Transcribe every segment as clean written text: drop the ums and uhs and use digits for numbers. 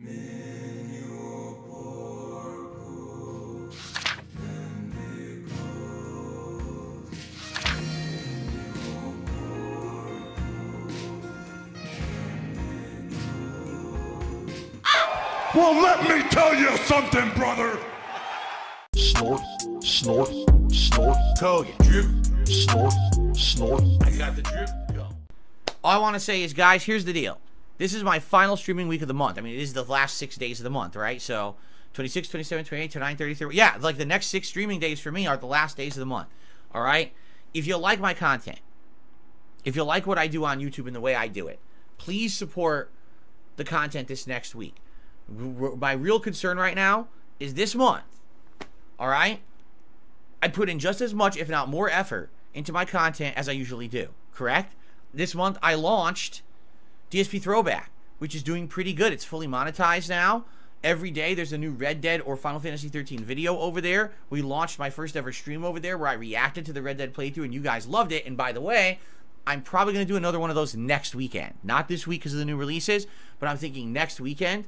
Well, let me tell you something, brother. Snort, snort, snort, Hogan, drip, snort, snort. I got the drip. Go. All I want to say is, guys, here's the deal. This is my final streaming week of the month. I mean, it is the last 6 days of the month, right? So 26, 27, 28, 29, 30, 30. Yeah, like the next 6 streaming days for me are the last days of the month. All right? If you like my content, if you like what I do on YouTube and the way I do it, please support the content this next week. My real concern right now is this month. All right? I put in just as much, if not more effort into my content as I usually do. Correct? This month I launched DSP Throwback, which is doing pretty good. It's fully monetized now. Every day there's a new Red Dead or Final Fantasy 13 video over there. We launched my first ever stream over there where I reacted to the Red Dead playthrough and you guys loved it. And by the way, I'm probably going to do another one of those next weekend. Not this week because of the new releases, but I'm thinking next weekend.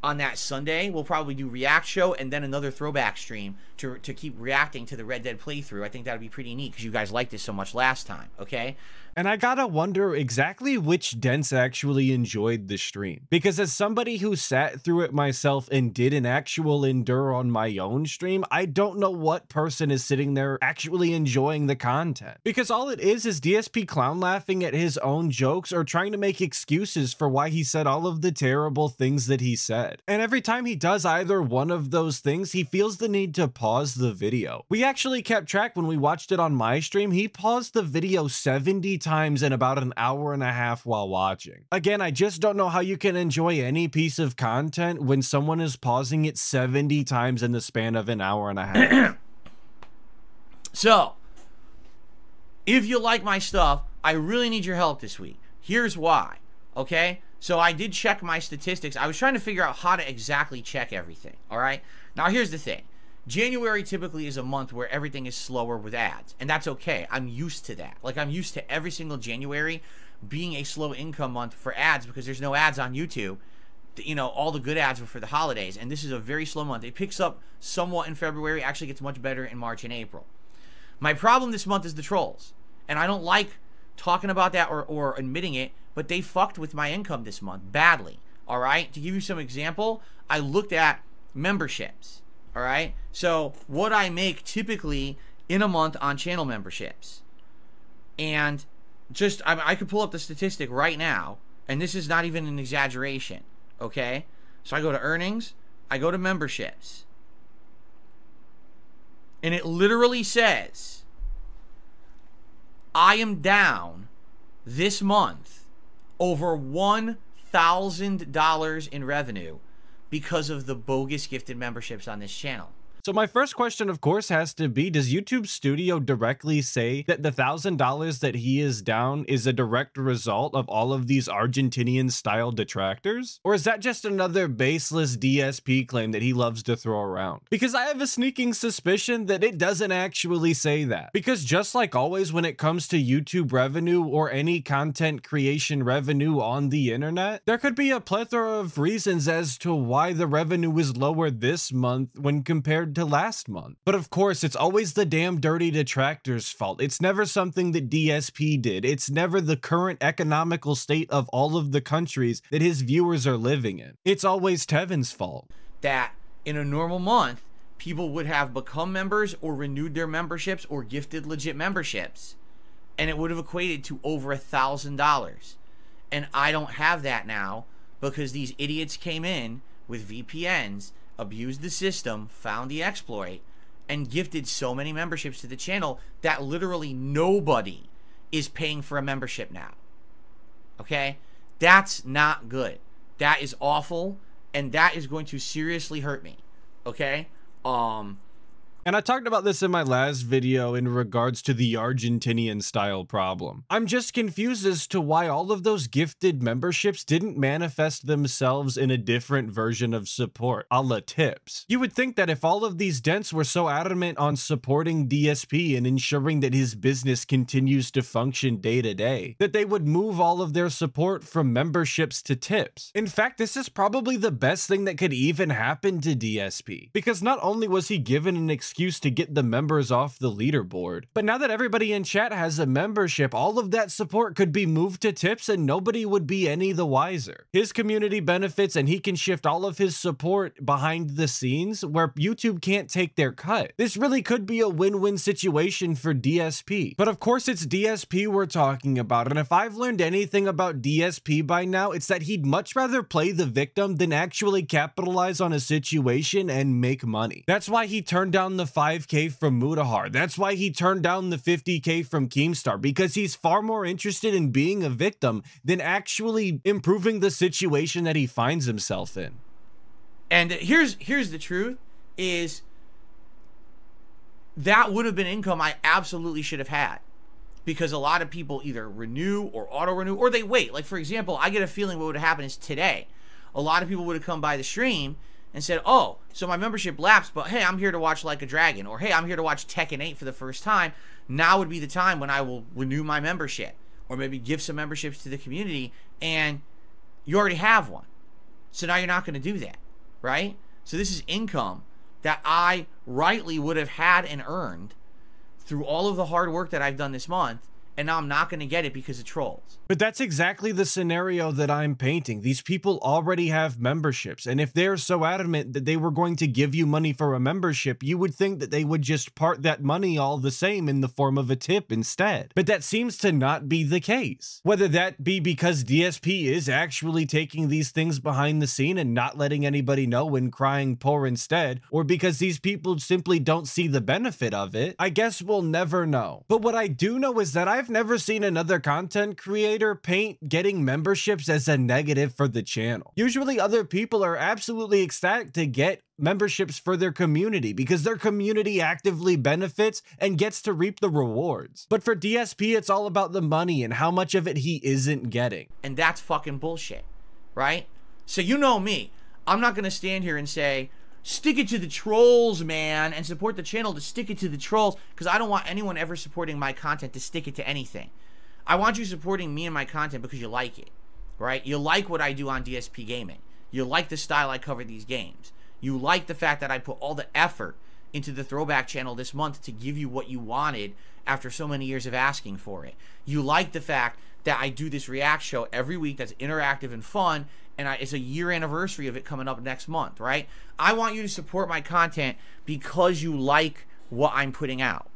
On that Sunday, we'll probably do react show and then another throwback stream to keep reacting to the Red Dead playthrough. I think that would be pretty neat because you guys liked it so much last time, okay? And I gotta wonder exactly which dents actually enjoyed the stream. Because as somebody who sat through it myself and did an actual endure on my own stream, I don't know what person is sitting there actually enjoying the content. Because all it is DSP clown laughing at his own jokes or trying to make excuses for why he said all of the terrible things that he said. And every time he does either one of those things, he feels the need to pause the video. We actually kept track when we watched it on my stream. He paused the video 70 times in about an hour and a half while watching. Again, I just don't know how you can enjoy any piece of content when someone is pausing it 70 times in the span of an hour and a half. So, if you like my stuff, I really need your help this week. Here's why, okay? So I did check my statistics. I was trying to figure out how to exactly check everything, all right? Now, here's the thing. January typically is a month where everything is slower with ads, and that's okay. I'm used to that. Like, I'm used to every single January being a slow income month for ads because there's no ads on YouTube. You know, all the good ads were for the holidays, and this is a very slow month. It picks up somewhat in February, actually gets much better in March and April. My problem this month is the trolls, and I don't like talking about that or admitting it, but they fucked with my income this month badly, all right? To give you some example, I looked at memberships. All right, so what I make typically in a month on channel memberships, and just I could pull up the statistic right now, and this is not even an exaggeration, okay? So I go to earnings, I go to memberships, and it literally says I am down this month over $1,000 in revenue because of the bogus gifted memberships on this channel. So my first question, of course, has to be, does YouTube Studio directly say that the $1,000 that he is down is a direct result of all of these Argentinian-style detractors? Or is that just another baseless DSP claim that he loves to throw around? Because I have a sneaking suspicion that it doesn't actually say that. Because just like always when it comes to YouTube revenue or any content creation revenue on the internet, there could be a plethora of reasons as to why the revenue is lower this month when compared to last month. But of course, it's always the damn dirty detractors' fault. It's never something that DSP did. It's never the current economical state of all of the countries that his viewers are living in. It's always Tevin's fault. That in a normal month, people would have become members or renewed their memberships or gifted legit memberships, and it would have equated to over $1,000. And I don't have that now because these idiots came in with VPNs, abused the system, found the exploit, and gifted so many memberships to the channel that literally nobody is paying for a membership now. Okay? That's not good. That is awful, and that is going to seriously hurt me. Okay? And I talked about this in my last video in regards to the Argentinian style problem. I'm just confused as to why all of those gifted memberships didn't manifest themselves in a different version of support, a la tips. You would think that if all of these dents were so adamant on supporting DSP and ensuring that his business continues to function day to day, that they would move all of their support from memberships to tips. In fact, this is probably the best thing that could even happen to DSP, because not only was he given an excuse to get the members off the leaderboard, but now that everybody in chat has a membership, all of that support could be moved to tips and nobody would be any the wiser. His community benefits and he can shift all of his support behind the scenes where YouTube can't take their cut. This really could be a win-win situation for DSP. But of course it's DSP we're talking about, and if I've learned anything about DSP by now, it's that he'd much rather play the victim than actually capitalize on a situation and make money. That's why he turned down the 5K from Mutahar. That's why he turned down the 50K from Keemstar, because he's far more interested in being a victim than actually improving the situation that he finds himself in. And here's the truth, is that would have been income I absolutely should have had, because a lot of people either renew or auto renew, or they wait. Like, for example, I get a feeling what would have happened is today a lot of people would have come by the stream and said, oh, so my membership lapsed, but hey, I'm here to watch Like a Dragon, or hey, I'm here to watch Tekken 8 for the first time. Now would be the time when I will renew my membership, or maybe give some memberships to the community, and you already have one. So now you're not going to do that, right? So this is income that I rightly would have had and earned through all of the hard work that I've done this month, and now I'm not going to get it because of trolls. But that's exactly the scenario that I'm painting. These people already have memberships, and if they're so adamant that they were going to give you money for a membership, you would think that they would just part that money all the same in the form of a tip instead. But that seems to not be the case. Whether that be because DSP is actually taking these things behind the scene and not letting anybody know and crying poor instead, or because these people simply don't see the benefit of it, I guess we'll never know. But what I do know is that I've never seen another content creator paint getting memberships as a negative for the channel. Usually other people are absolutely ecstatic to get memberships for their community because their community actively benefits and gets to reap the rewards. But for DSP, it's all about the money and how much of it he isn't getting. And that's fucking bullshit, right? So you know me, I'm not going to stand here and say, stick it to the trolls, man, and support the channel to stick it to the trolls, because I don't want anyone ever supporting my content to stick it to anything. I want you supporting me and my content because you like it, right? You like what I do on DSP Gaming. You like the style I cover these games. You like the fact that I put all the effort into the throwback channel this month to give you what you wanted after so many years of asking for it. You like the fact that I do this react show every week that's interactive and fun, and it's a year anniversary of it coming up next month, right? I want you to support my content because you like what I'm putting out,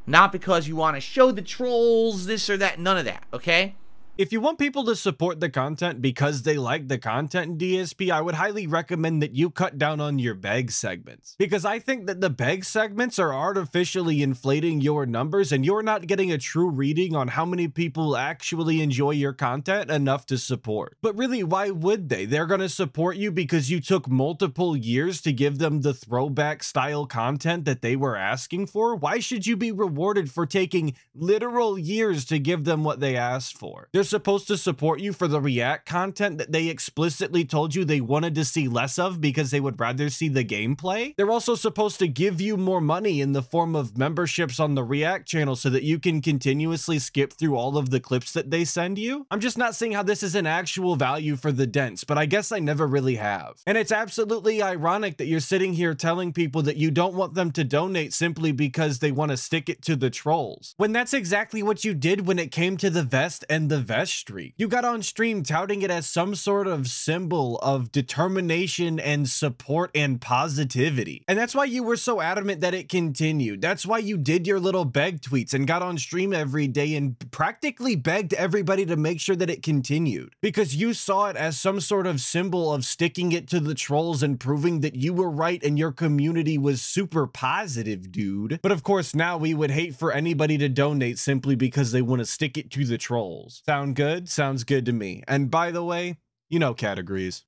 not because you want to show the trolls this or that. None of that, okay? If you want people to support the content because they like the content in DSP, I would highly recommend that you cut down on your beg segments. Because I think that the beg segments are artificially inflating your numbers and you're not getting a true reading on how many people actually enjoy your content enough to support. But really, why would they? They're going to support you because you took multiple years to give them the throwback style content that they were asking for? Why should you be rewarded for taking literal years to give them what they asked for? They're supposed to support you for the react content that they explicitly told you they wanted to see less of because they would rather see the gameplay. They're also supposed to give you more money in the form of memberships on the react channel so that you can continuously skip through all of the clips that they send you. I'm just not seeing how this is an actual value for the dents, but I guess I never really have. And it's absolutely ironic that you're sitting here telling people that you don't want them to donate simply because they want to stick it to the trolls, when that's exactly what you did when it came to the vest and the vest streak. You got on stream touting it as some sort of symbol of determination and support and positivity. And that's why you were so adamant that it continued. That's why you did your little beg tweets and got on stream every day and practically begged everybody to make sure that it continued. Because you saw it as some sort of symbol of sticking it to the trolls and proving that you were right and your community was super positive, dude. But of course, now we would hate for anybody to donate simply because they want to stick it to the trolls. Sound good? Sounds good to me. And by the way, you know Cat agrees.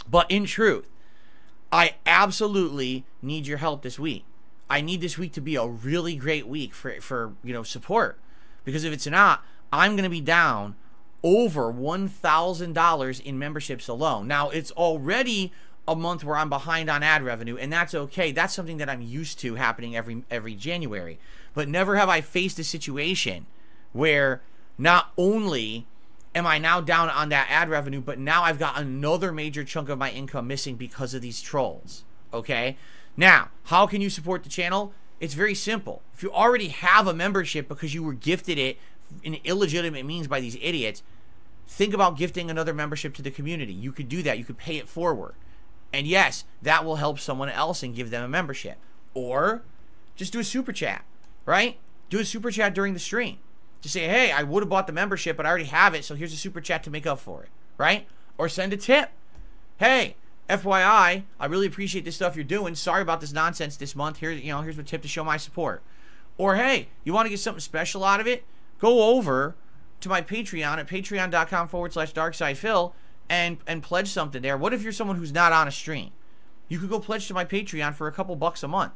But in truth, I absolutely need your help this week. I need this week to be a really great week for you know, support. Because if it's not, I'm going to be down over $1,000 in memberships alone. Now, it's already a month where I'm behind on ad revenue, and that's okay. That's something that I'm used to happening every January. But never have I faced a situation where not only am I now down on that ad revenue, but now I've got another major chunk of my income missing because of these trolls. Okay? Now, how can you support the channel? It's very simple. If you already have a membership because you were gifted it in illegitimate means by these idiots, think about gifting another membership to the community. You could do that. You could pay it forward. And yes, that will help someone else and give them a membership. Or just do a super chat, right? Do a super chat during the stream. Just say, hey, I would have bought the membership, but I already have it, so here's a super chat to make up for it, right? Or send a tip. Hey, FYI, I really appreciate this stuff you're doing. Sorry about this nonsense this month. Here's a tip to show my support. Or hey, you want to get something special out of it? Go over to my Patreon at patreon.com/darksidefil and pledge something there. What if you're someone who's not on a stream? You could go pledge to my Patreon for a couple bucks a month.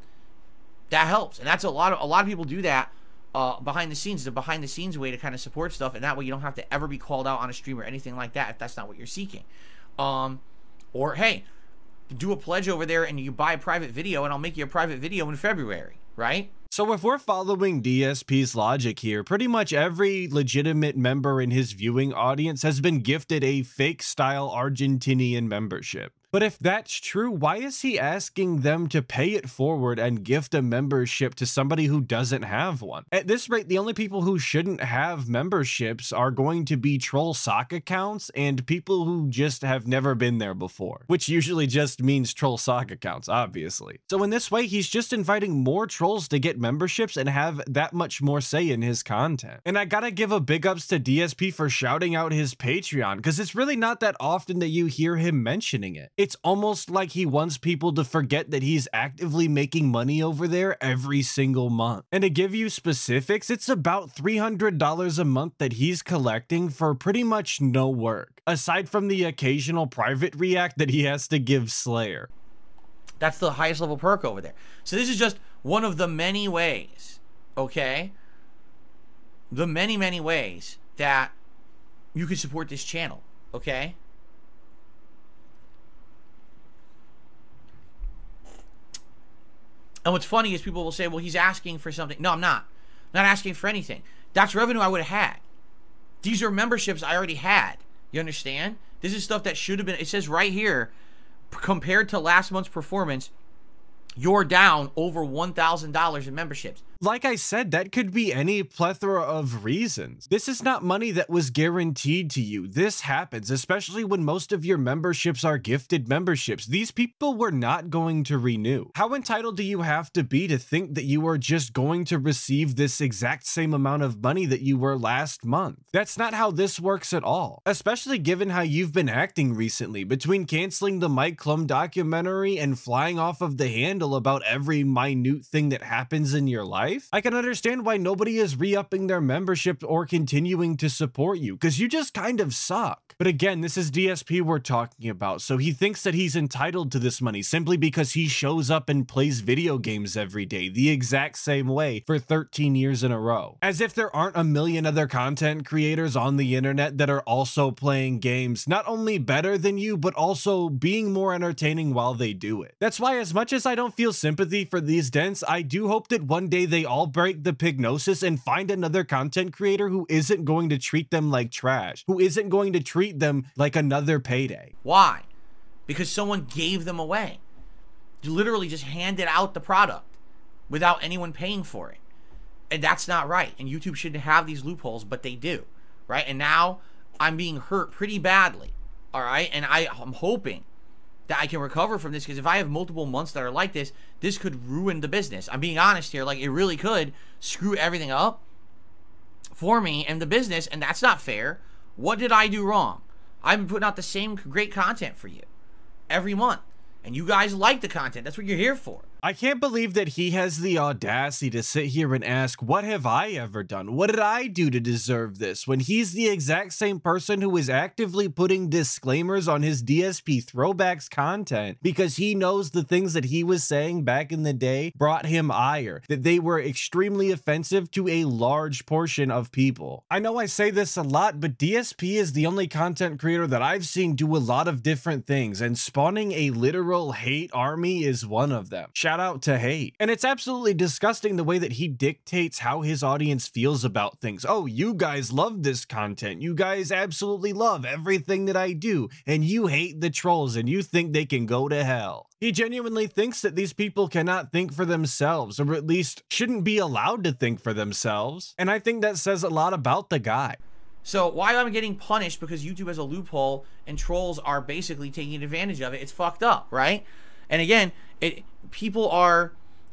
That helps, and that's a lot of people do that behind the scenes. It's a behind the scenes way to kind of support stuff, and that way you don't have to ever be called out on a stream or anything like that if that's not what you're seeking. Or hey, do a pledge over there and you buy a private video, and I'll make you a private video in February, right? So if we're following DSP's logic here, pretty much every legitimate member in his viewing audience has been gifted a fake style Argentinian membership. But if that's true, why is he asking them to pay it forward and gift a membership to somebody who doesn't have one? At this rate, the only people who shouldn't have memberships are going to be troll sock accounts and people who just have never been there before, which usually just means troll sock accounts, obviously. So in this way, he's just inviting more trolls to get memberships and have that much more say in his content. And I gotta give a big ups to DSP for shouting out his Patreon, because it's really not that often that you hear him mentioning it. It's almost like he wants people to forget that he's actively making money over there every single month. And to give you specifics, it's about $300 a month that he's collecting for pretty much no work, aside from the occasional private react that he has to give Slayer. That's the highest level perk over there. So this is just one of the many ways, okay? The many ways that you can support this channel, okay? And what's funny is people will say, well, he's asking for something. No, I'm not. I'm not asking for anything. That's revenue I would have had. These are memberships I already had. You understand? This is stuff that should have been, it says right here, compared to last month's performance, you're down over $1,000 in memberships. Like I said, that could be any plethora of reasons. This is not money that was guaranteed to you. This happens, especially when most of your memberships are gifted memberships. These people were not going to renew. How entitled do you have to be to think that you are just going to receive this exact same amount of money that you were last month? That's not how this works at all, especially given how you've been acting recently, between canceling the Mike Klum documentary and flying off of the handle about every minute thing that happens in your life. I can understand why nobody is re-upping their membership or continuing to support you, because you just kind of suck. But again, this is DSP we're talking about, so he thinks that he's entitled to this money simply because he shows up and plays video games every day the exact same way for 13 years in a row. As if there aren't a million other content creators on the internet that are also playing games, not only better than you, but also being more entertaining while they do it. That's why, as much as I don't feel sympathy for these dents, I do hope that one day they all break the pignosis and find another content creator who isn't going to treat them like trash, who isn't going to treat them like another payday. Why? Because someone gave them away. You literally just handed out the product without anyone paying for it. And that's not right. And YouTube shouldn't have these loopholes, but they do, right? And now I'm being hurt pretty badly, all right? And I'm hoping that I can recover from this, because if I have multiple months that are like this, this could ruin the business. I'm being honest here. Like, it really could screw everything up for me and the business, and that's not fair. What did I do wrong? I've been putting out the same great content for you every month, and you guys like the content. That's what you're here for. I can't believe that he has the audacity to sit here and ask, what have I ever done? What did I do to deserve this? When he's the exact same person who is actively putting disclaimers on his DSP throwbacks content because he knows the things that he was saying back in the day brought him ire, that they were extremely offensive to a large portion of people. I know I say this a lot, but DSP is the only content creator that I've seen do a lot of different things, and spawning a literal hate army is one of them. Shout out to hate. And it's absolutely disgusting the way that he dictates how his audience feels about things. Oh, you guys love this content. You guys absolutely love everything that I do, and you hate the trolls and you think they can go to hell. He genuinely thinks that these people cannot think for themselves, or at least shouldn't be allowed to think for themselves. And I think that says a lot about the guy. So while I'm getting punished because YouTube has a loophole and trolls are basically taking advantage of it, it's fucked up, right? And again, people are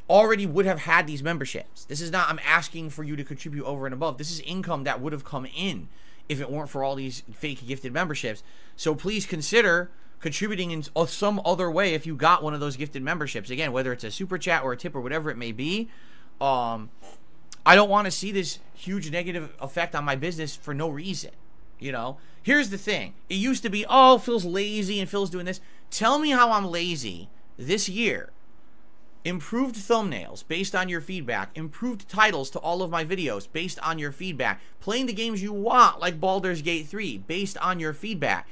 already would have had these memberships. This is not, I'm asking for you to contribute over and above. This is income that would have come in if it weren't for all these fake gifted memberships. So please consider contributing in some other way if you got one of those gifted memberships. Again, whether it's a super chat or a tip or whatever it may be. I don't want to see this huge negative effect on my business for no reason. You know, here's the thing. It used to be, oh, Phil's lazy and Phil's doing this. Tell me how I'm lazy this year. Improved thumbnails based on your feedback. Improved titles to all of my videos based on your feedback. Playing the games you want, like Baldur's Gate 3, based on your feedback.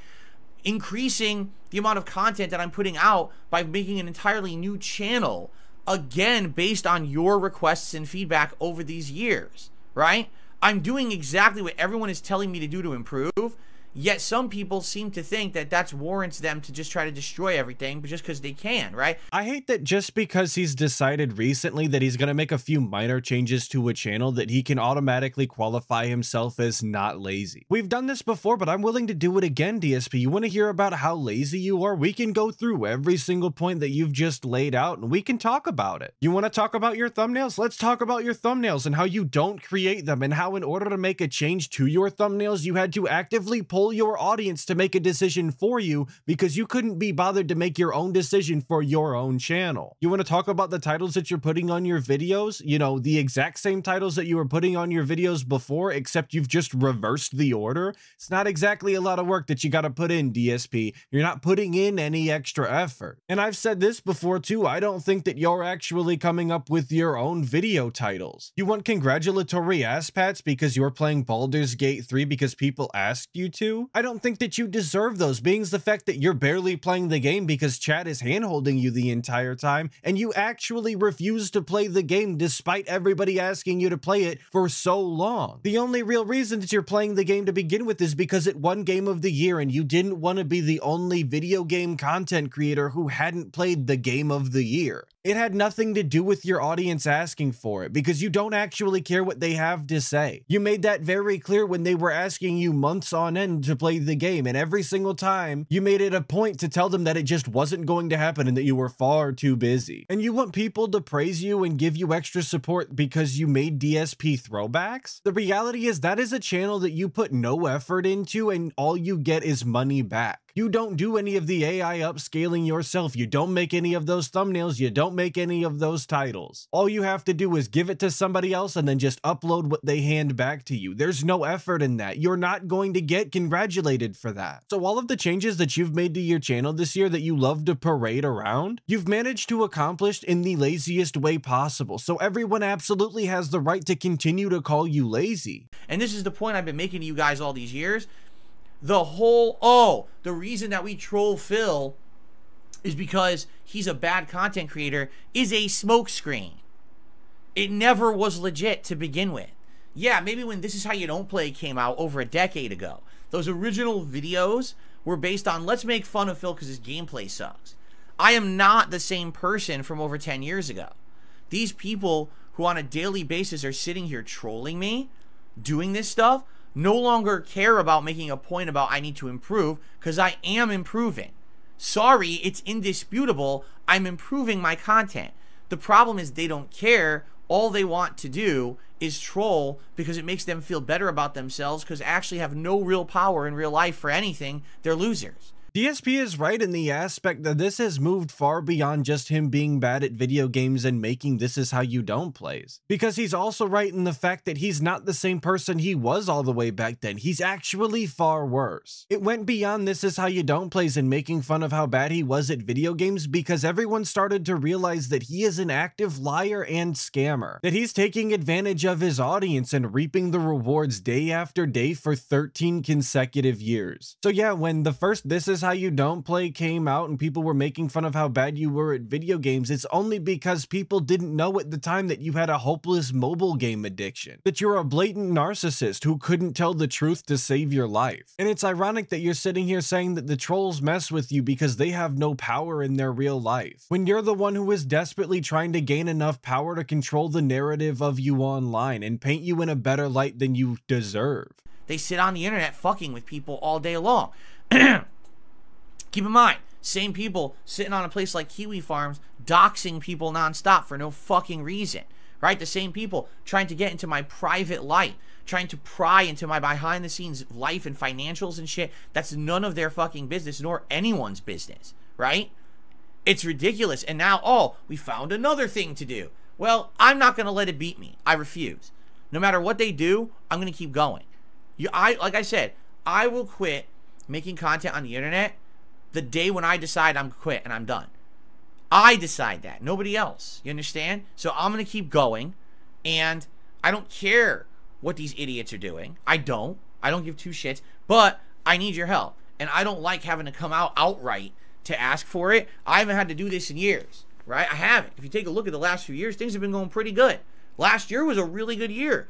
Increasing the amount of content that I'm putting out by making an entirely new channel, again, based on your requests and feedback over these years, right? I'm doing exactly what everyone is telling me to do to improve, yet some people seem to think that that warrants them to just try to destroy everything, but just because they can, right? I hate that just because he's decided recently that he's going to make a few minor changes to a channel that he can automatically qualify himself as not lazy. We've done this before, but I'm willing to do it again, DSP. You want to hear about how lazy you are? We can go through every single point that you've just laid out and we can talk about it. You want to talk about your thumbnails? Let's talk about your thumbnails and how you don't create them, and how in order to make a change to your thumbnails, you had to actively pull your audience to make a decision for you because you couldn't be bothered to make your own decision for your own channel. You want to talk about the titles that you're putting on your videos? You know, the exact same titles that you were putting on your videos before, except you've just reversed the order. It's not exactly a lot of work that you got to put in, DSP. You're not putting in any extra effort. And I've said this before too, I don't think that you're actually coming up with your own video titles. You want congratulatory ass pats because you're playing Baldur's Gate 3 because people asked you to? I don't think that you deserve those, being the fact that you're barely playing the game because chat is handholding you the entire time, and you actually refuse to play the game despite everybody asking you to play it for so long. The only real reason that you're playing the game to begin with is because it won Game of the Year, and you didn't want to be the only video game content creator who hadn't played the Game of the Year. It had nothing to do with your audience asking for it, because you don't actually care what they have to say. You made that very clear when they were asking you months on end to play the game, and every single time you made it a point to tell them that it just wasn't going to happen and that you were far too busy. And you want people to praise you and give you extra support because you made DSP throwbacks? The reality is that is a channel that you put no effort into, and all you get is money back. You don't do any of the AI upscaling yourself. You don't make any of those thumbnails. You don't make any of those titles. All you have to do is give it to somebody else and then just upload what they hand back to you. There's no effort in that. You're not going to get congratulated for that. So all of the changes that you've made to your channel this year that you love to parade around, you've managed to accomplish in the laziest way possible. So everyone absolutely has the right to continue to call you lazy. And this is the point I've been making to you guys all these years. The whole, the reason that we troll Phil is because he's a bad content creator is a smokescreen. It never was legit to begin with. Yeah, maybe when This Is How You Don't Play came out over a decade ago, those original videos were based on let's make fun of Phil because his gameplay sucks. I am not the same person from over 10 years ago. These people who on a daily basis are sitting here trolling me, doing this stuff, no longer care about making a point about I need to improve, because I am improving. Sorry, it's indisputable. I'm improving my content. The problem is they don't care. All they want to do is troll because it makes them feel better about themselves, because actually have no real power in real life for anything. They're losers. DSP is right in the aspect that this has moved far beyond just him being bad at video games and making This Is How You Don't plays. Because he's also right in the fact that he's not the same person he was all the way back then. He's actually far worse. It went beyond This Is How You Don't plays and making fun of how bad he was at video games because everyone started to realize that he is an active liar and scammer. That he's taking advantage of his audience and reaping the rewards day after day for 13 consecutive years. So yeah, when the first This Is How You Don't play came out and people were making fun of how bad you were at video games, it's only because people didn't know at the time that you had a hopeless mobile game addiction. That you're a blatant narcissist who couldn't tell the truth to save your life. And it's ironic that you're sitting here saying that the trolls mess with you because they have no power in their real life, when you're the one who is desperately trying to gain enough power to control the narrative of you online and paint you in a better light than you deserve. They sit on the internet fucking with people all day long. Keep in mind, same people sitting on a place like Kiwi Farms doxing people nonstop for no fucking reason, right? The same people trying to get into my private life, trying to pry into my behind the scenes life and financials and shit. That's none of their fucking business, nor anyone's business, right? It's ridiculous. And now, oh, we found another thing to do. Well, I'm not going to let it beat me. I refuse. No matter what they do, I'm going to keep going. Like I said, I will quit making content on the internet the day when I decide I'm quit and I'm done. I decide that, nobody else. You understand? So I'm going to keep going, and I don't care what these idiots are doing. I don't give two shits, but I need your help. And I don't like having to come out outright to ask for it. I haven't had to do this in years, right? I haven't. If you take a look at the last few years, things have been going pretty good. Last year was a really good year.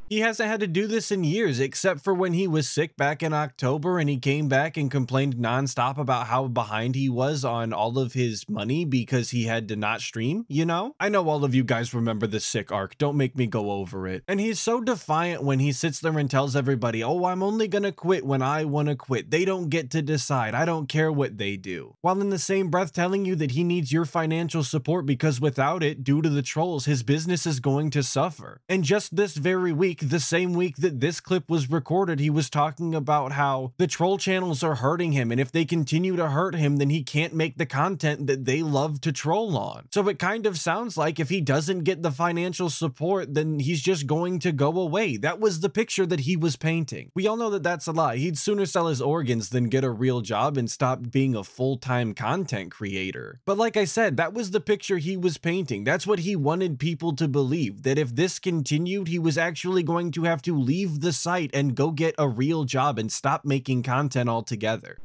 He hasn't had to do this in years, except for when he was sick back in October and he came back and complained nonstop about how behind he was on all of his money because he had to not stream, you know? I know all of you guys remember the sick arc, don't make me go over it. And he's so defiant when he sits there and tells everybody, oh, I'm only gonna quit when I wanna quit. They don't get to decide. I don't care what they do. While in the same breath telling you that he needs your financial support because without it, due to the trolls, his business is going to suffer. And just this very week, the same week that this clip was recorded, he was talking about how the troll channels are hurting him, and if they continue to hurt him, then he can't make the content that they love to troll on. So it kind of sounds like if he doesn't get the financial support, then he's just going to go away. That was the picture that he was painting. We all know that that's a lie. He'd sooner sell his organs than get a real job and stop being a full-time content creator. But like I said, that was the picture he was painting. That's what he wanted people to believe, that if this continued, he was actually going to have to leave the site and go get a real job and stop making content altogether.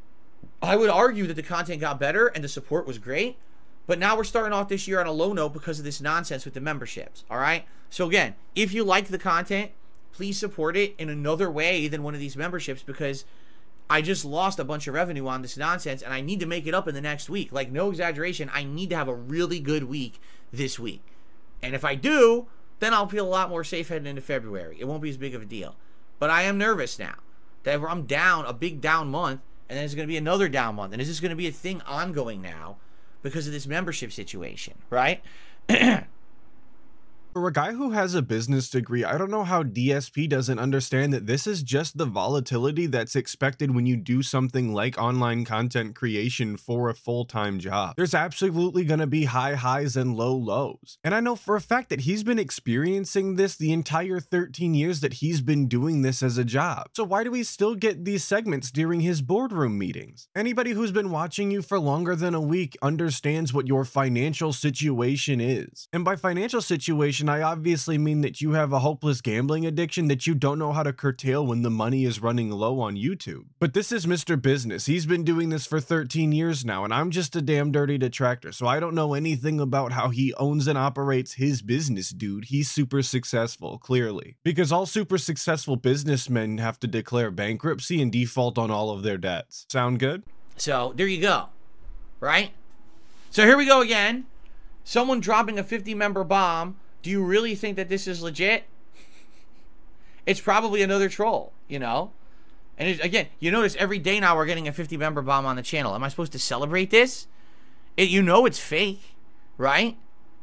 I would argue that the content got better and the support was great, but now we're starting off this year on a low note because of this nonsense with the memberships, all right? So again, if you like the content, please support it in another way than one of these memberships, because I just lost a bunch of revenue on this nonsense and I need to make it up in the next week. Like, no exaggeration, I need to have a really good week this week. And if I do, then I'll feel a lot more safe heading into February. It won't be as big of a deal. But I am nervous now that I'm down, a big down month, and then it's going to be another down month. And is this going to be a thing ongoing now because of this membership situation, right? For a guy who has a business degree, I don't know how DSP doesn't understand that this is just the volatility that's expected when you do something like online content creation for a full-time job. There's absolutely going to be high highs and low lows. And I know for a fact that he's been experiencing this the entire 13 years that he's been doing this as a job. So why do we still get these segments during his boardroom meetings? Anybody who's been watching you for longer than a week understands what your financial situation is. And by financial situation, I obviously mean that you have a hopeless gambling addiction that you don't know how to curtail when the money is running low on YouTube. But this is Mr. Business. He's been doing this for 13 years now, and I'm just a damn dirty detractor, so I don't know anything about how he owns and operates his business, dude. He's super successful, clearly. Because all super successful businessmen have to declare bankruptcy and default on all of their debts. Sound good? So, there you go. Right? So here we go again. Someone dropping a 50-member bomb. Do you really think that this is legit? It's probably another troll, you know? And again, you notice every day now we're getting a 50-member bomb on the channel. Am I supposed to celebrate this? You know it's fake, right?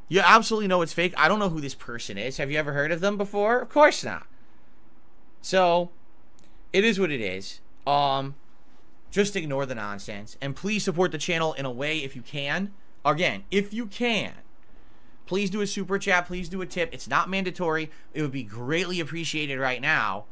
You absolutely know it's fake. I don't know who this person is. Have you ever heard of them before? Of course not. So, it is what it is. just ignore the nonsense. And please support the channel in a way if you can. Again, if you can, please do a super chat. Please do a tip. It's not mandatory. It would be greatly appreciated right now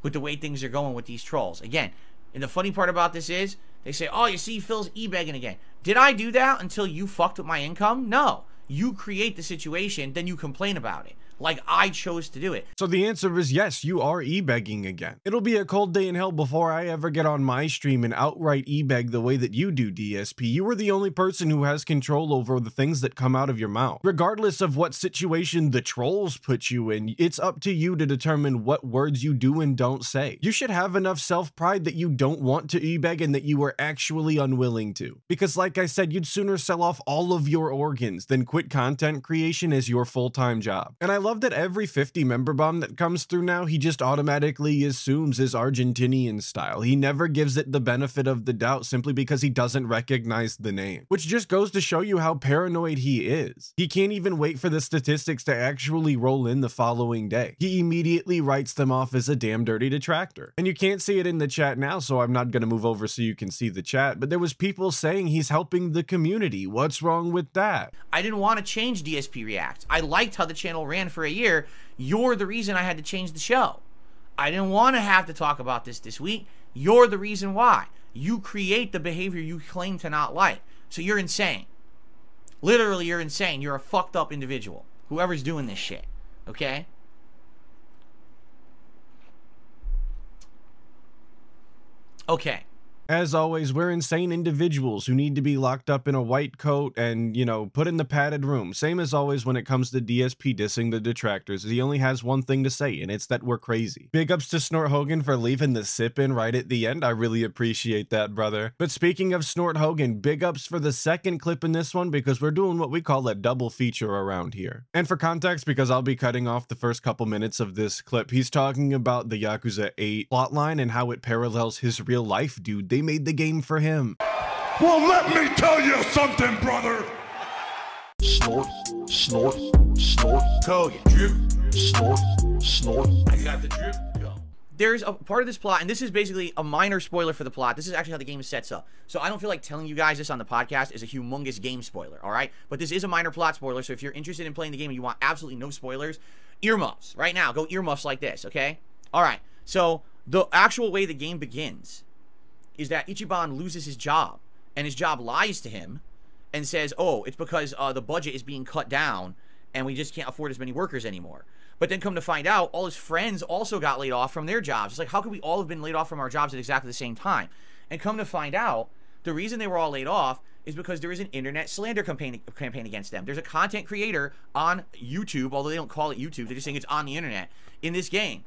with the way things are going with these trolls. Again, and the funny part about this is, they say, oh, you see Phil's e-begging again. Did I do that until you fucked with my income? No. You create the situation, then you complain about it. Like I chose to do it. So the answer is yes, you are e-begging again. It'll be a cold day in hell before I ever get on my stream and outright e-beg the way that you do, DSP. You are the only person who has control over the things that come out of your mouth. Regardless of what situation the trolls put you in, it's up to you to determine what words you do and don't say. You should have enough self-pride that you don't want to e-beg and that you are actually unwilling to. Because like I said, you'd sooner sell off all of your organs than quit content creation as your full-time job. And I love that every 50 member bomb that comes through now, he just automatically assumes is Argentinian style. He never gives it the benefit of the doubt simply because he doesn't recognize the name, which just goes to show you how paranoid he is. He can't even wait for the statistics to actually roll in the following day. He immediately writes them off as a damn dirty detractor. And you can't see it in the chat now, so I'm not going to move over so you can see the chat, but there was people saying he's helping the community. What's wrong with that? I didn't want to change DSP React. I liked how the channel ran for a year. You're the reason I had to change the show. I didn't want to have to talk about this week. You're the reason why. You create the behavior you claim to not like. So you're insane. Literally, you're insane. You're a fucked up individual. Whoever's doing this shit. Okay? Okay. As always, we're insane individuals who need to be locked up in a white coat and, you know, put in the padded room. Same as always when it comes to DSP dissing the detractors. He only has one thing to say, and it's that we're crazy. Big ups to Snort Hogan for leaving the sip in right at the end. I really appreciate that, brother. But speaking of Snort Hogan, big ups for the second clip in this one because we're doing what we call a double feature around here. And for context, because I'll be cutting off the first couple minutes of this clip, he's talking about the Yakuza 8 plotline and how it parallels his real life, dude. They made the game for him. Well, let me tell you something, brother. Snort, snort, snort, Hogan. Drip, snort, snort. I got the drip. Go. There's a part of this plot, and this is basically a minor spoiler for the plot. This is actually how the game sets up. So I don't feel like telling you guys this on the podcast is a humongous game spoiler, all right? But this is a minor plot spoiler, so if you're interested in playing the game and you want absolutely no spoilers, earmuffs. Right now, go earmuffs like this, okay? All right, so the actual way the game begins is that Ichiban loses his job, and his job lies to him and says, oh, it's because the budget is being cut down and we just can't afford as many workers anymore. But then come to find out, all his friends also got laid off from their jobs. It's like, how could we all have been laid off from our jobs at exactly the same time? And come to find out, the reason they were all laid off is because there is an internet slander campaign against them. There's a content creator on YouTube, although they don't call it YouTube, they're just saying it's on the internet, in this game,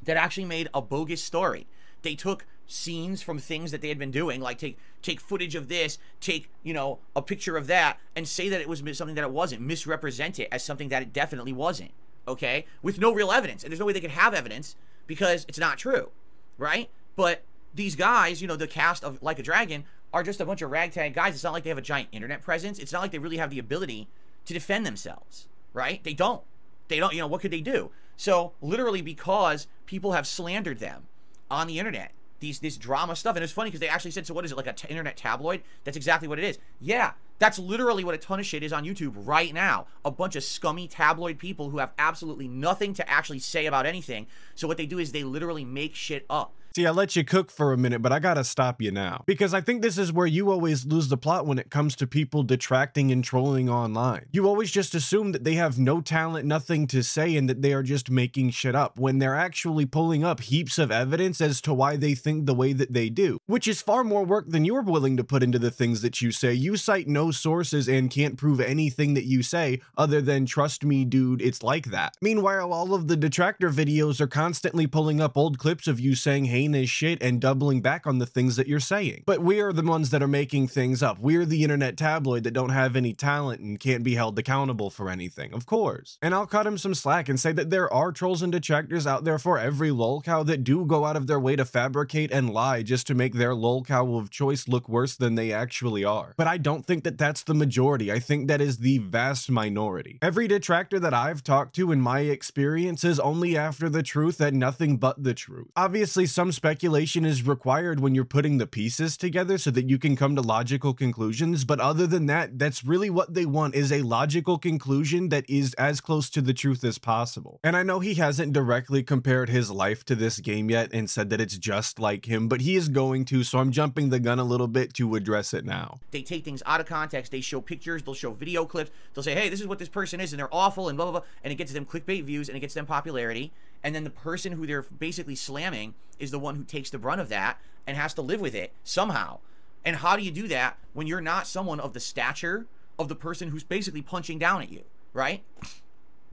that actually made a bogus story. They took scenes from things that they had been doing, like take footage of this, take, you know, a picture of that, and say that it was something that it wasn't, misrepresent it as something that it definitely wasn't, okay, with no real evidence. And there's no way they could have evidence because it's not true, right? But these guys, you know, the cast of Like a Dragon are just a bunch of ragtag guys. It's not like they have a giant internet presence. It's not like they really have the ability to defend themselves, right? They don't, you know, what could they do? So literally, because people have slandered them on the internet, this drama stuff. And it's funny because they actually said, so what is it, like a internet tabloid? That's exactly what it is. Yeah, that's literally what a ton of shit is on YouTube right now. A bunch of scummy tabloid people who have absolutely nothing to actually say about anything. So what they do is they literally make shit up. See, I let you cook for a minute, but I gotta stop you now. Because I think this is where you always lose the plot when it comes to people detracting and trolling online. You always just assume that they have no talent, nothing to say, and that they are just making shit up, when they're actually pulling up heaps of evidence as to why they think the way that they do. Which is far more work than you're willing to put into the things that you say. You cite no sources and can't prove anything that you say other than, trust me, dude, it's like that. Meanwhile, all of the detractor videos are constantly pulling up old clips of you saying, hey, heinous shit and doubling back on the things that you're saying. But we are the ones that are making things up. We're the internet tabloid that don't have any talent and can't be held accountable for anything, of course. And I'll cut him some slack and say that there are trolls and detractors out there for every lolcow that do go out of their way to fabricate and lie just to make their lolcow of choice look worse than they actually are. But I don't think that that's the majority. I think that is the vast minority. Every detractor that I've talked to in my experience is only after the truth and nothing but the truth. Obviously, some speculation is required when you're putting the pieces together so that you can come to logical conclusions. But other than that, that's really what they want, is a logical conclusion that is as close to the truth as possible. And I know he hasn't directly compared his life to this game yet and said that it's just like him, but he is going to, so I'm jumping the gun a little bit to address it now. They take things out of context. They show pictures. They'll show video clips. They'll say, hey, this is what this person is, and they're awful, and blah, blah, blah. And it gets them clickbait views, and it gets them popularity. And then the person who they're basically slamming is the one who takes the brunt of that and has to live with it somehow. And how do you do that when you're not someone of the stature of the person who's basically punching down at you, right?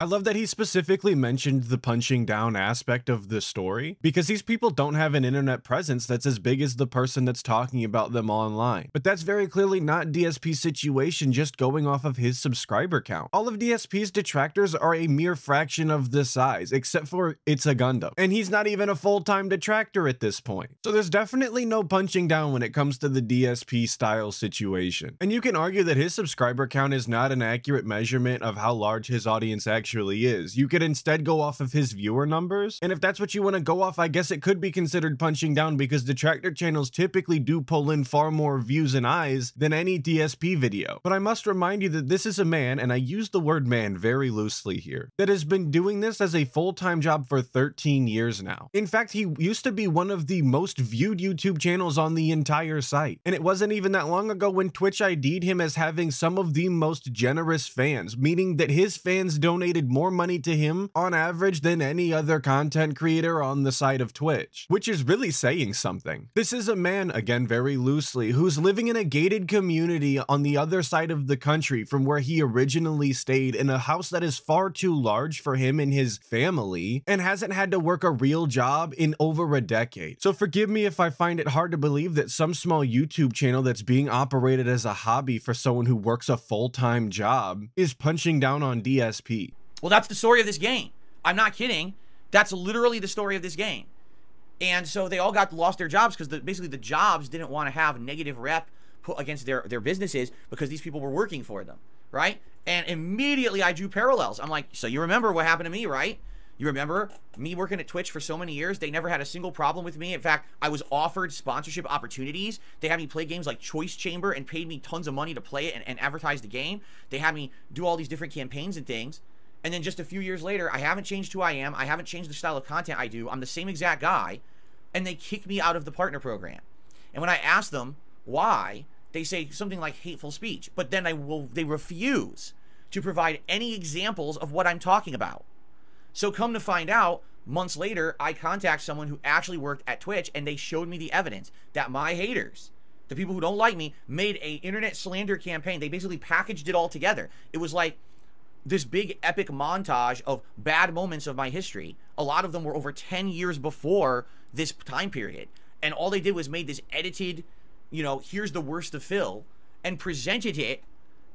I love that he specifically mentioned the punching down aspect of the story, because these people don't have an internet presence that's as big as the person that's talking about them online. But that's very clearly not DSP's situation, just going off of his subscriber count. All of DSP's detractors are a mere fraction of the size, except for It's a Gundam. And he's not even a full-time detractor at this point. So there's definitely no punching down when it comes to the DSP style situation. And you can argue that his subscriber count is not an accurate measurement of how large his audience actually is. You could instead go off of his viewer numbers, and if that's what you want to go off, I guess it could be considered punching down, because detractor channels typically do pull in far more views and eyes than any DSP video. But I must remind you that this is a man, and I use the word man very loosely here, that has been doing this as a full-time job for 13 years now. In fact, he used to be one of the most viewed YouTube channels on the entire site, and it wasn't even that long ago when Twitch ID'd him as having some of the most generous fans, meaning that his fans donated more money to him on average than any other content creator on the side of Twitch, which is really saying something. This is a man, again very loosely, who's living in a gated community on the other side of the country from where he originally stayed, in a house that is far too large for him and his family, and hasn't had to work a real job in over a decade. So forgive me if I find it hard to believe that some small YouTube channel that's being operated as a hobby for someone who works a full-time job is punching down on DSP. Well, that's the story of this game. I'm not kidding. That's literally the story of this game. And so they all lost their jobs because basically the jobs didn't want to have negative rep put against their businesses because these people were working for them, right? And immediately I drew parallels. I'm like, so you remember what happened to me, right? You remember me working at Twitch for so many years? They never had a single problem with me. In fact, I was offered sponsorship opportunities. They had me play games like Choice Chamber and paid me tons of money to play it and advertise the game. They had me do all these different campaigns and things. And then just a few years later, I haven't changed who I am. I haven't changed the style of content I do. I'm the same exact guy. And they kick me out of the partner program. And when I ask them why, they say something like hateful speech. But then they refuse to provide any examples of what I'm talking about. So come to find out, months later, I contact someone who actually worked at Twitch, and they showed me the evidence that my haters, the people who don't like me, made a internet slander campaign. They basically packaged it all together. It was like this big epic montage of bad moments of my history. A lot of them were over 10 years before this time period. And all they did was made this edited, you know, here's the worst of Phil, and presented it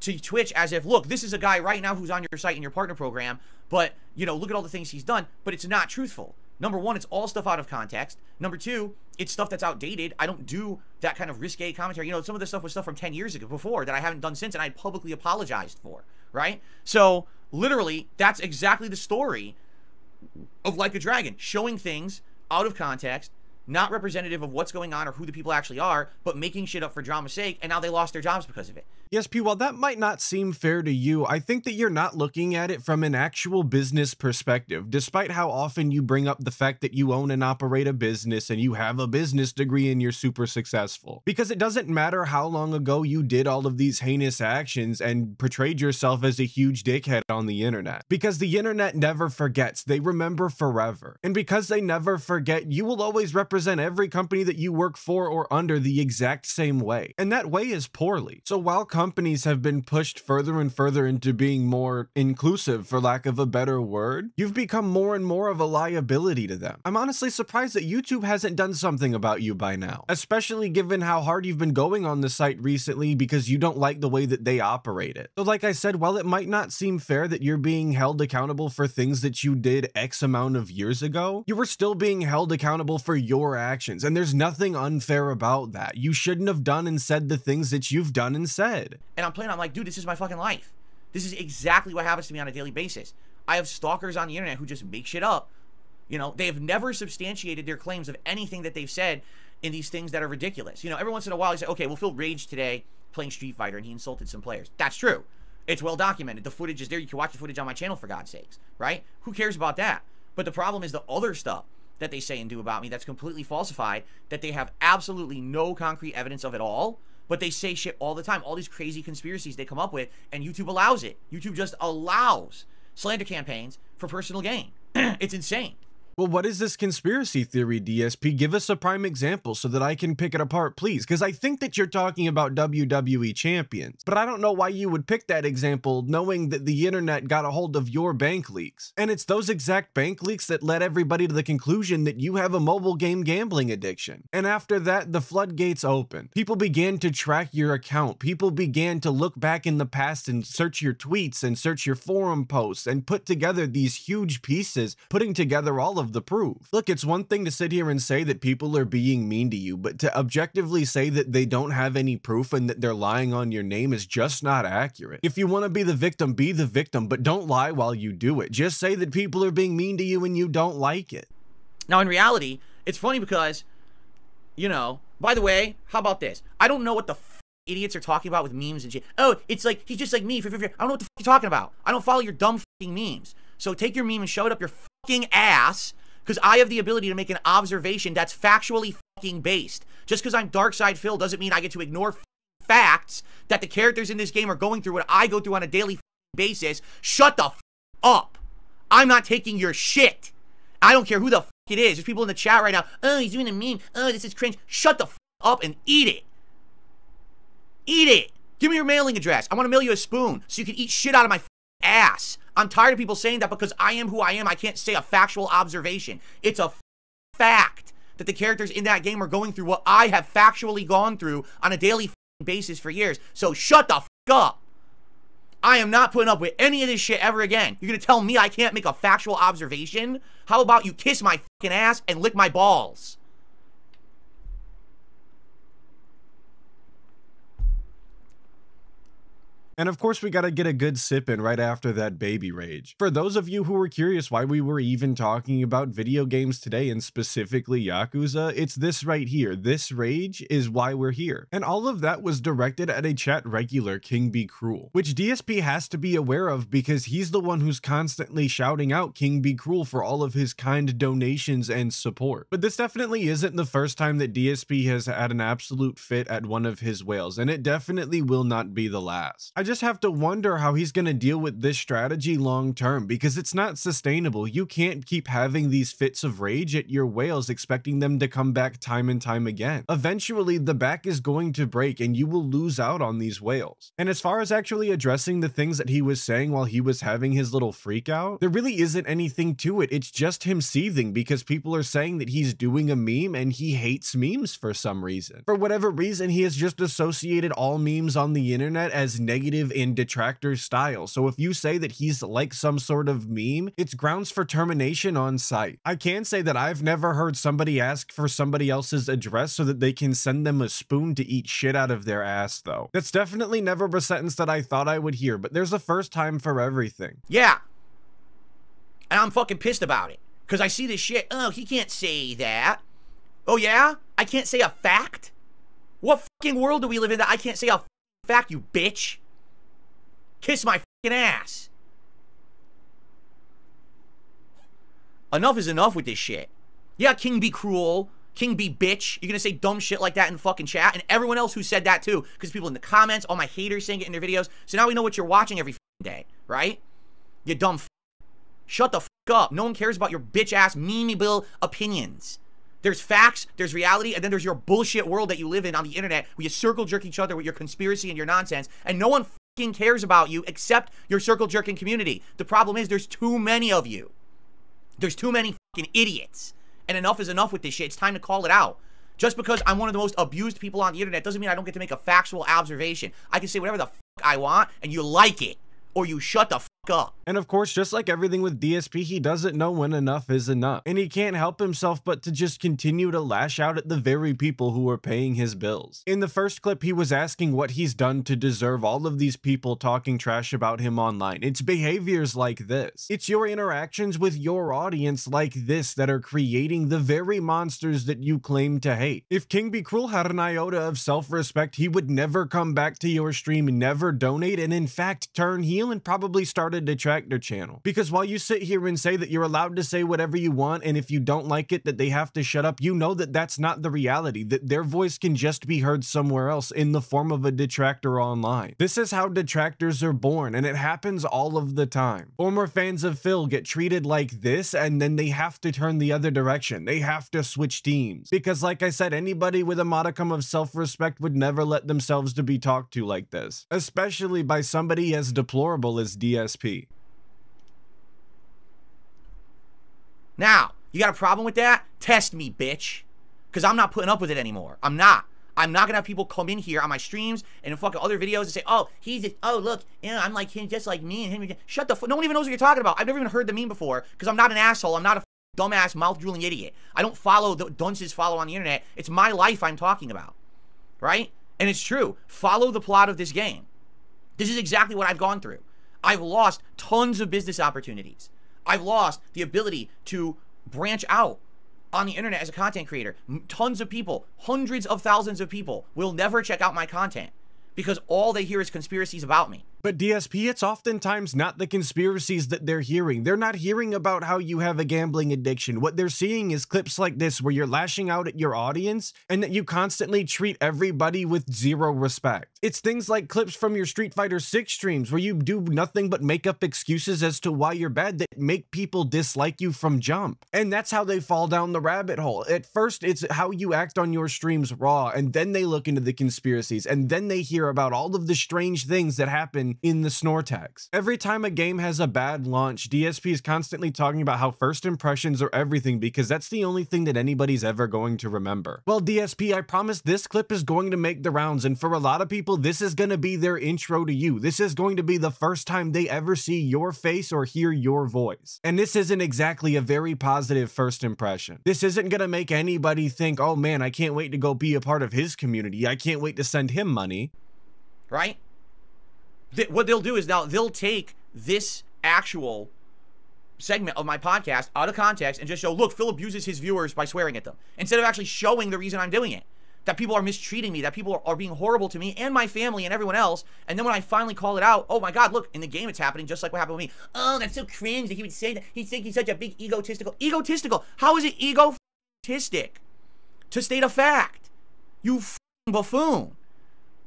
to Twitch as if, look, this is a guy right now who's on your site in your partner program, but, you know, look at all the things he's done, but it's not truthful. Number one, it's all stuff out of context. Number two, it's stuff that's outdated. I don't do that kind of risque commentary. You know, some of this stuff was stuff from 10 years ago before that I haven't done since, and I publicly apologized for, right? So literally, that's exactly the story of Like a Dragon, showing things out of context, not representative of what's going on or who the people actually are, but making shit up for drama's sake, and now they lost their jobs because of it. Yes, P, while that might not seem fair to you, I think that you're not looking at it from an actual business perspective, despite how often you bring up the fact that you own and operate a business and you have a business degree and you're super successful. Because it doesn't matter how long ago you did all of these heinous actions and portrayed yourself as a huge dickhead on the internet. Because the internet never forgets, they remember forever. And because they never forget, you will always represent every company that you work for or under the exact same way. And that way is poorly. So while companies have been pushed further and further into being more inclusive, for lack of a better word, you've become more and more of a liability to them. I'm honestly surprised that YouTube hasn't done something about you by now, especially given how hard you've been going on the site recently because you don't like the way that they operate it. So like I said, while it might not seem fair that you're being held accountable for things that you did X amount of years ago, you were still being held accountable for your actions, and there's nothing unfair about that. You shouldn't have done and said the things that you've done and said. And I'm like, dude, this is my fucking life. This is exactly what happens to me on a daily basis. I have stalkers on the internet who just make shit up You know, they have never substantiated their claims of anything that they've said in these things that are ridiculous. You know, every once in a while, you say, okay, well, Phil raged today playing Street Fighter and he insulted some players. That's true. It's well documented. The footage is there. You can watch the footage on my channel, for God's sakes, right? Who cares about that? But the problem is the other stuff that they say and do about me that's completely falsified, that they have absolutely no concrete evidence of at all, but they say shit all the time. All these crazy conspiracies they come up with, and YouTube allows it. YouTube just allows slander campaigns for personal gain. It's insane. Well, what is this conspiracy theory, DSP? Give us a prime example so that I can pick it apart, please. Because I think that you're talking about WWE champions, but I don't know why you would pick that example knowing that the internet got a hold of your bank leaks. And it's those exact bank leaks that led everybody to the conclusion that you have a mobile game gambling addiction. And after that, the floodgates opened. People began to track your account. People began to look back in the past and search your tweets and search your forum posts and put together these huge pieces, putting together all of the proof. Look, it's one thing to sit here and say that people are being mean to you, but to objectively say that they don't have any proof and that they're lying on your name is just not accurate. If you want to be the victim, but don't lie while you do it. Just say that people are being mean to you and you don't like it. Now, in reality, it's funny because, you know, by the way, how about this? I don't know what the idiots are talking about with memes and shit. Oh, it's like, he's just like me. I don't know what the you're talking about. I don't follow your dumb memes. So take your meme and shove it up your ass, because I have the ability to make an observation that's factually based. Just because I'm Darkside Phil doesn't mean I get to ignore facts that the characters in this game are going through what I go through on a daily basis. Shut the up. I'm not taking your shit. I don't care who the it is. There's people in the chat right now. Oh, he's doing a meme. Oh, this is cringe. Shut the up and eat it. Eat it. Give me your mailing address. I want to mail you a spoon so you can eat shit out of my ass. I'm tired of people saying that because I am who I am. I can't say a factual observation. It's a fact that the characters in that game are going through what I have factually gone through on a daily basis for years. So shut the up. I am not putting up with any of this shit ever again. You're going to tell me I can't make a factual observation? How about you kiss my ass and lick my balls? And of course, we gotta get a good sip in right after that baby rage. For those of you who were curious why we were even talking about video games today and specifically Yakuza, it's this right here. This rage is why we're here. And all of that was directed at a chat regular, King Be Cruel, which DSP has to be aware of because he's the one who's constantly shouting out King Be Cruel for all of his kind donations and support. But this definitely isn't the first time that DSP has had an absolute fit at one of his whales, and it definitely will not be the last. I just have to wonder how he's going to deal with this strategy long term because it's not sustainable. You can't keep having these fits of rage at your whales expecting them to come back time and time again. Eventually the back is going to break and you will lose out on these whales. And as far as actually addressing the things that he was saying while he was having his little freak out, there really isn't anything to it. It's just him seething because people are saying that he's doing a meme and he hates memes for some reason. For whatever reason, he has just associated all memes on the internet as negative in detractor style. So if you say that he's like some sort of meme, it's grounds for termination on site. I can say that I've never heard somebody ask for somebody else's address so that they can send them a spoon to eat shit out of their ass though. That's definitely never a sentence that I thought I would hear, but there's a first time for everything. Yeah. And I'm fucking pissed about it. Because I see this shit. Oh, he can't say that. Oh yeah? I can't say a fact? What fucking world do we live in that I can't say a fact, you bitch? Kiss my fucking ass. Enough is enough with this shit. Yeah, King Be Cruel, King Be Bitch. You're gonna say dumb shit like that in fucking chat, and everyone else who said that too, because people in the comments, all my haters saying it in their videos. So now we know what you're watching every day, right? You dumb Shut the up. No one cares about your bitch ass memeable opinions. There's facts, there's reality, and then there's your bullshit world that you live in on the internet where you circle jerk each other with your conspiracy and your nonsense, and no one cares about you except your circle jerking community. The problem is there's too many of you. There's too many fucking idiots. And enough is enough with this shit. It's time to call it out. Just because I'm one of the most abused people on the internet doesn't mean I don't get to make a factual observation. I can say whatever the fuck I want and you like it. Or you shut the up. And of course, just like everything with DSP, he doesn't know when enough is enough. And he can't help himself but to just continue to lash out at the very people who are paying his bills. In the first clip, he was asking what he's done to deserve all of these people talking trash about him online. It's behaviors like this. It's your interactions with your audience like this that are creating the very monsters that you claim to hate. If King Be Cruel had an iota of self-respect, he would never come back to your stream, never donate, and in fact turn heel and probably start a detractor channel. Because while you sit here and say that you're allowed to say whatever you want, and if you don't like it that they have to shut up, you know that that's not the reality, that their voice can just be heard somewhere else in the form of a detractor online. This is how detractors are born, and it happens all of the time. Former fans of Phil get treated like this, and then they have to turn the other direction. They have to switch teams. Because like I said, anybody with a modicum of self-respect would never let themselves to be talked to like this, especially by somebody as deplorable as DSP. Now, you got a problem with that? Test me, bitch. Because I'm not putting up with it anymore. I'm not gonna have people come in here on my streams and in fucking other videos and say, oh, oh, look, you know, I'm like him, just like me, and him. Shut the fuck. No one even knows what you're talking about. I've never even heard the meme before because I'm not an asshole. I'm not a dumbass, mouth-drooling idiot. I don't follow the dunces follow on the internet. It's my life I'm talking about, right? And it's true. Follow the plot of this game. This is exactly what I've gone through. I've lost tons of business opportunities. I've lost the ability to branch out on the internet as a content creator. Tons of people, hundreds of thousands of people will never check out my content because all they hear is conspiracies about me. But DSP, it's oftentimes not the conspiracies that they're hearing. They're not hearing about how you have a gambling addiction. What they're seeing is clips like this where you're lashing out at your audience and that you constantly treat everybody with zero respect. It's things like clips from your Street Fighter 6 streams where you do nothing but make up excuses as to why you're bad that make people dislike you from jump. And that's how they fall down the rabbit hole. At first, it's how you act on your streams raw, and then they look into the conspiracies, and then they hear about all of the strange things that happen in the Snort tags. Every time a game has a bad launch, DSP is constantly talking about how first impressions are everything because that's the only thing that anybody's ever going to remember. Well, DSP, I promise this clip is going to make the rounds, and for a lot of people, this is going to be their intro to you. This is going to be the first time they ever see your face or hear your voice. And this isn't exactly a very positive first impression. This isn't going to make anybody think, oh man, I can't wait to go be a part of his community. I can't wait to send him money. Right? What they'll do is now they'll take this actual segment of my podcast out of context and just show, look, Phil abuses his viewers by swearing at them, instead of actually showing the reason I'm doing it. That people are mistreating me, that people are being horrible to me and my family and everyone else. And then when I finally call it out, oh my God, look, in the game it's happening just like what happened with me. Oh, that's so cringe that he would say that. He'd think he's such a big egotistical. Egotistical? How is it egotistic? To state a fact. You buffoon.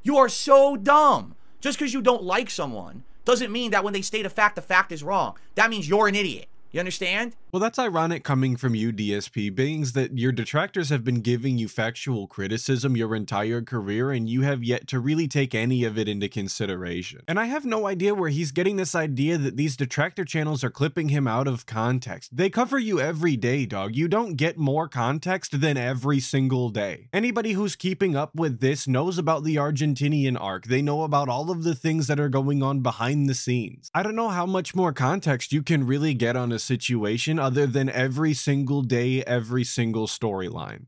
You are so dumb. Just because you don't like someone doesn't mean that when they state a fact, the fact is wrong. That means you're an idiot. You understand? Well, that's ironic coming from you, DSP, being that your detractors have been giving you factual criticism your entire career, and you have yet to really take any of it into consideration. And I have no idea where he's getting this idea that these detractor channels are clipping him out of context. They cover you every day, dog. You don't get more context than every single day. Anybody who's keeping up with this knows about the Argentinian arc. They know about all of the things that are going on behind the scenes. I don't know how much more context you can really get on a situation other than every single day, every single storyline.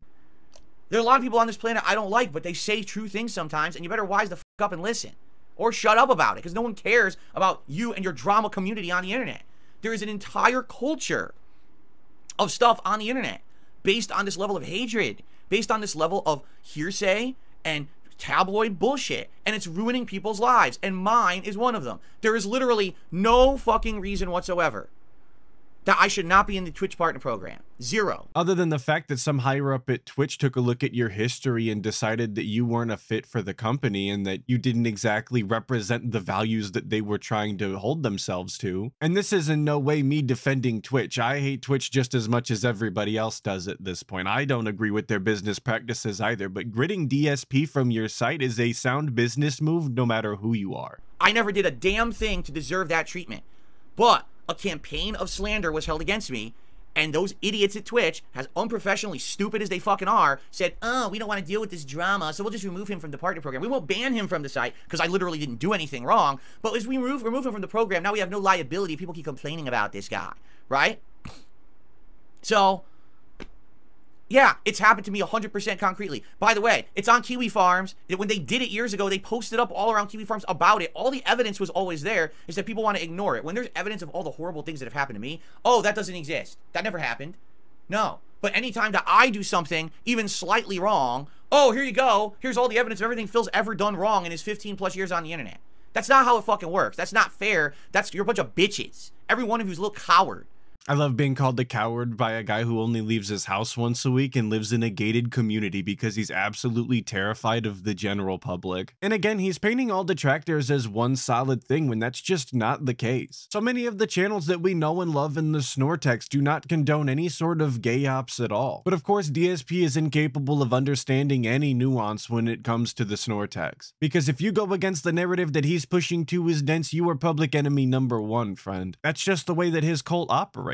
There are a lot of people on this planet I don't like, but they say true things sometimes, and you better wise the fuck up and listen. Or shut up about it, because no one cares about you and your drama community on the internet. There is an entire culture of stuff on the internet based on this level of hatred, based on this level of hearsay and tabloid bullshit, and it's ruining people's lives, and mine is one of them. There is literally no fucking reason whatsoever that I should not be in the Twitch partner program. Zero. Other than the fact that some higher up at Twitch took a look at your history and decided that you weren't a fit for the company and that you didn't exactly represent the values that they were trying to hold themselves to. And this is in no way me defending Twitch. I hate Twitch just as much as everybody else does at this point. I don't agree with their business practices either, but gritting DSP from your site is a sound business move no matter who you are. I never did a damn thing to deserve that treatment. But a campaign of slander was held against me, And those idiots at Twitch, as unprofessionally stupid as they fucking are, said, oh, we don't want to deal with this drama, so we'll just remove him from the partner program. We won't ban him from the site, because I literally didn't do anything wrong. But as we remove him from the program, now we have no liability. People keep complaining about this guy, right? So, yeah, it's happened to me 100% concretely. By the way, it's on Kiwi Farms. When they did it years ago, they posted up all around Kiwi Farms about it. All the evidence was always there. Is that people want to ignore it. When there's evidence of all the horrible things that have happened to me, oh, that doesn't exist. That never happened. No. But anytime that I do something even slightly wrong, oh, here you go. Here's all the evidence of everything Phil's ever done wrong in his 15 plus years on the internet. That's not how it fucking works. That's not fair. You're a bunch of bitches. Every one of you's a little coward. I love being called a coward by a guy who only leaves his house once a week and lives in a gated community because he's absolutely terrified of the general public. And again, he's painting all detractors as one solid thing when that's just not the case. So many of the channels that we know and love in the Snortex do not condone any sort of gay ops at all. But of course, DSP is incapable of understanding any nuance when it comes to the Snortex. Because if you go against the narrative that he's pushing to his dense, you are public enemy #1, friend. That's just the way that his cult operates.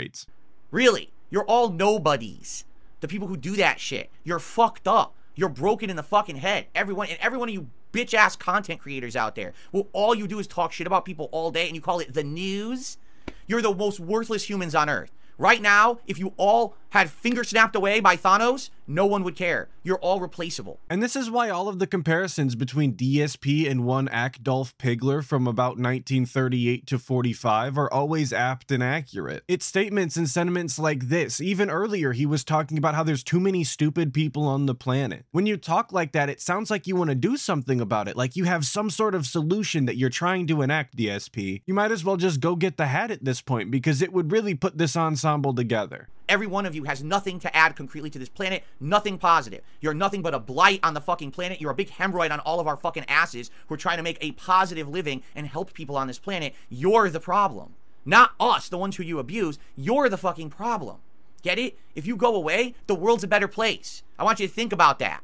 Really, you're all nobodies. The people who do that shit. You're fucked up. You're broken in the fucking head. Every one of you bitch-ass content creators out there, well, all you do is talk shit about people all day and you call it the news. You're the most worthless humans on earth. Right now, if you all had finger snapped away by Thanos, no one would care. You're all replaceable. And this is why all of the comparisons between DSP and one Adolf Pigler from about 1938 to 45 are always apt and accurate. It's statements and sentiments like this. Even earlier, he was talking about how there's too many stupid people on the planet. When you talk like that, it sounds like you want to do something about it, like you have some sort of solution that you're trying to enact, DSP. You might as well just go get the hat at this point, because it would really put this ensemble together. Every one of you has nothing to add concretely to this planet, nothing positive. You're nothing but a blight on the fucking planet. You're a big hemorrhoid on all of our fucking asses who are trying to make a positive living and help people on this planet. You're the problem. Not us, the ones who you abuse. You're the fucking problem. Get it? If you go away, the world's a better place. I want you to think about that.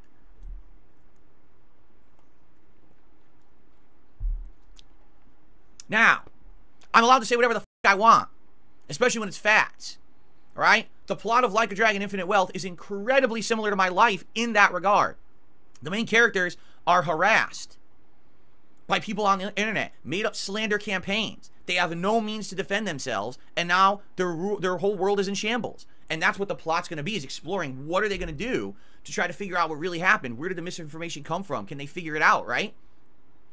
Now, I'm allowed to say whatever the fuck I want, especially when it's facts. All right? The plot of Like a Dragon Infinite Wealth is incredibly similar to my life in that regard. The main characters are harassed by people on the internet, made up slander campaigns. They have no means to defend themselves, and now their whole world is in shambles. And that's what the plot's going to be, is exploring what are they going to do to try to figure out what really happened. Where did the misinformation come from? Can they figure it out, right?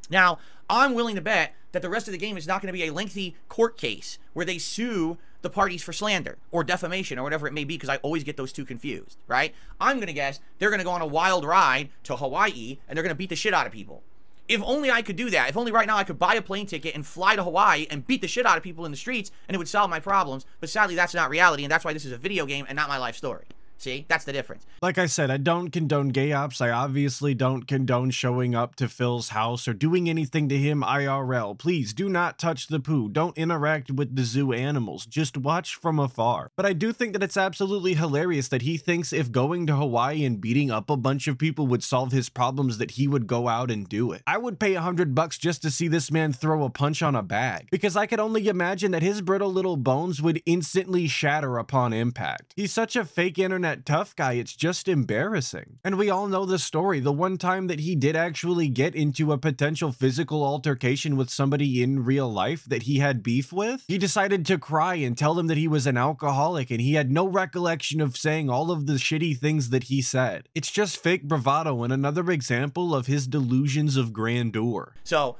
Now, I'm willing to bet that the rest of the game is not going to be a lengthy court case where they sue the parties for slander or defamation or whatever it may be, because I always get those two confused, right? I'm going to guess they're going to go on a wild ride to Hawaii and they're going to beat the shit out of people. If only I could do that. If only right now I could buy a plane ticket and fly to Hawaii and beat the shit out of people in the streets, and it would solve my problems. But sadly, that's not reality, and that's why this is a video game and not my life story. See, that's the difference. Like I said, I don't condone gay ops. I obviously don't condone showing up to Phil's house or doing anything to him IRL. Please do not touch the poo. Don't interact with the zoo animals. Just watch from afar. But I do think that it's absolutely hilarious that he thinks if going to Hawaii and beating up a bunch of people would solve his problems, that he would go out and do it. I would pay $100 just to see this man throw a punch on a bag, because I could only imagine that his brittle little bones would instantly shatter upon impact. He's such a fake internet tough guy, it's just embarrassing. And we all know the story, the one time that he did actually get into a potential physical altercation with somebody in real life that he had beef with, he decided to cry and tell them that he was an alcoholic, and he had no recollection of saying all of the shitty things that he said. It's just fake bravado and another example of his delusions of grandeur. So,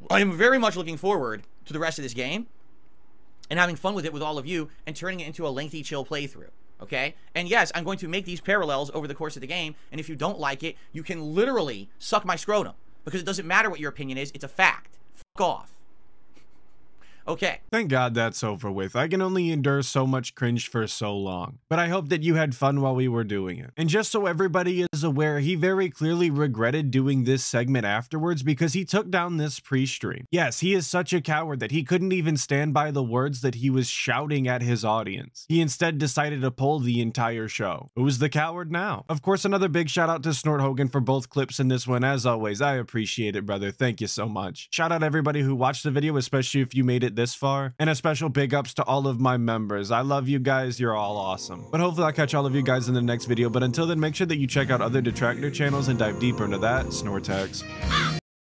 I am very much looking forward to the rest of this game and having fun with it with all of you and turning it into a lengthy, chill playthrough. Okay? And yes, I'm going to make these parallels over the course of the game, and if you don't like it, you can literally suck my scrotum, because it doesn't matter what your opinion is, it's a fact. Fuck off. Okay. Thank God that's over with. I can only endure so much cringe for so long. But I hope that you had fun while we were doing it. And just so everybody is aware, he very clearly regretted doing this segment afterwards because he took down this pre-stream. Yes, he is such a coward that he couldn't even stand by the words that he was shouting at his audience. He instead decided to pull the entire show. Who's the coward now? Of course, another big shout out to Snort Hogan for both clips in this one. As always, I appreciate it, brother. Thank you so much. Shout out everybody who watched the video, especially if you made it it this far. And a special big ups to all of my members. I love you guys. You're all awesome. But hopefully I'll catch all of you guys in the next video. But until then, make sure that you check out other detractor channels and dive deeper into that Snortax.